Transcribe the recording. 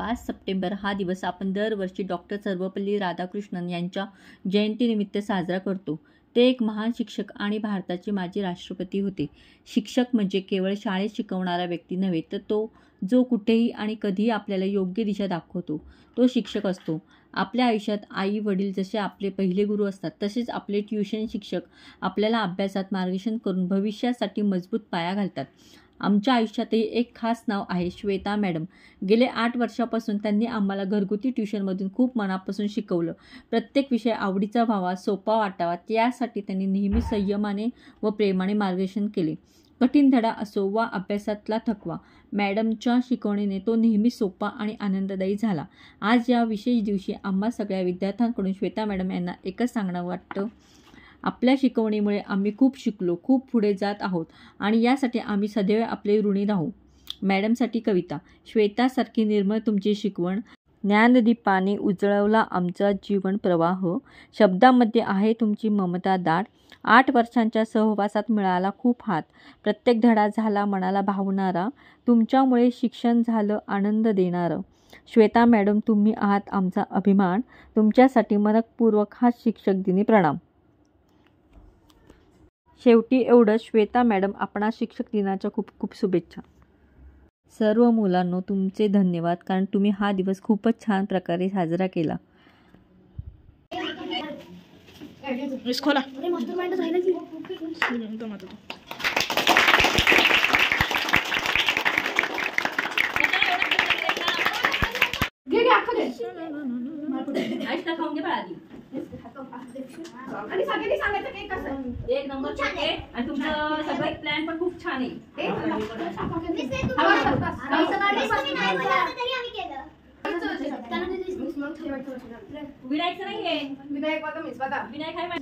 5 September हा दिवस आपण दरवर्षी डॉक्टर सर्वपल्ली राधाकृष्णन यांच्या जयंतीनिमित्त साजरा करतो. ते एक महान शिक्षक आणि भारताचे माजी राष्ट्रपती होते. शिक्षक म्हणजे केवळ शाळेत शिकवणारा व्यक्ती नव्हे, तर तो जो कुठेही आणि कधीही आपल्याला योग्य दिशा दाखवतो, तो शिक्षक असतो. आपल्या आयुष्यात आई वडील जसे आपले पहिले गुरु असतात, तसेच आपले ट्युशन शिक्षक आपल्याला अभ्यासात मार्गदर्शन करून भविष्यासाठी मजबूत पाया घालतात. आमच्या आयुष्यातही एक खास नाव आहे श्वेता मॅडम. गेले 8 वर्षापासून त्यांनी आम्हाला घरगुती ट्युशनमधून खूप मनापासून शिकवलं. प्रत्येक विषय आवडीचा व्हावा, सोपा वाटावा यासाठी त्यांनी नेहमी संयमाने व प्रेमाने मार्गदर्शन केले. कठीण धडा असो वा अभ्यासातला थकवा, मॅडमच्या शिकवणीने तो नेहमी सोपा आणि आनंददायी झाला. आज या विशेष दिवशी आम्हा सगळ्या विद्यार्थ्यांकडून श्वेता मॅडम यांना एकच सांगणं वाटतं, आपल्या शिकवणीमुळे आम्ही खूप शिकलो, खूप पुढे जात आहोत आणि यासाठी आम्ही सदैव आपले ऋणी राहू. मॅडमसाठी कविता. श्वेतासारखी निर्मळ तुमची शिकवण, ज्ञानदीपाने उजळवला आमचा जीवन प्रवाह. शब्दामध्ये आहे तुमची ममता दाट, 8 वर्षांच्या सहवासात मिळाला खूप हात. प्रत्येक धडा झाला मनाला भावणारा, तुमच्यामुळे शिक्षण झालं आनंद देणारं. श्वेता मॅडम तुम्ही आहात आमचा अभिमान, तुमच्यासाठी मनपूर्वक हा शिक्षक दिनी प्रणाम. शेवटी एवढंच. श्वेता मॅडम, आपणा शिक्षक दिनाच्या खूप खूप शुभेच्छा. सर्व मुलांनो, तुमचे धन्यवाद, कारण तुम्ही हा दिवस खूपच छान प्रकारे साजरा केला. एक नंबर आणि तुमचं सगळं प्लॅन पण खूप छान आहे. विनायक नाहीये, विनायक आहे.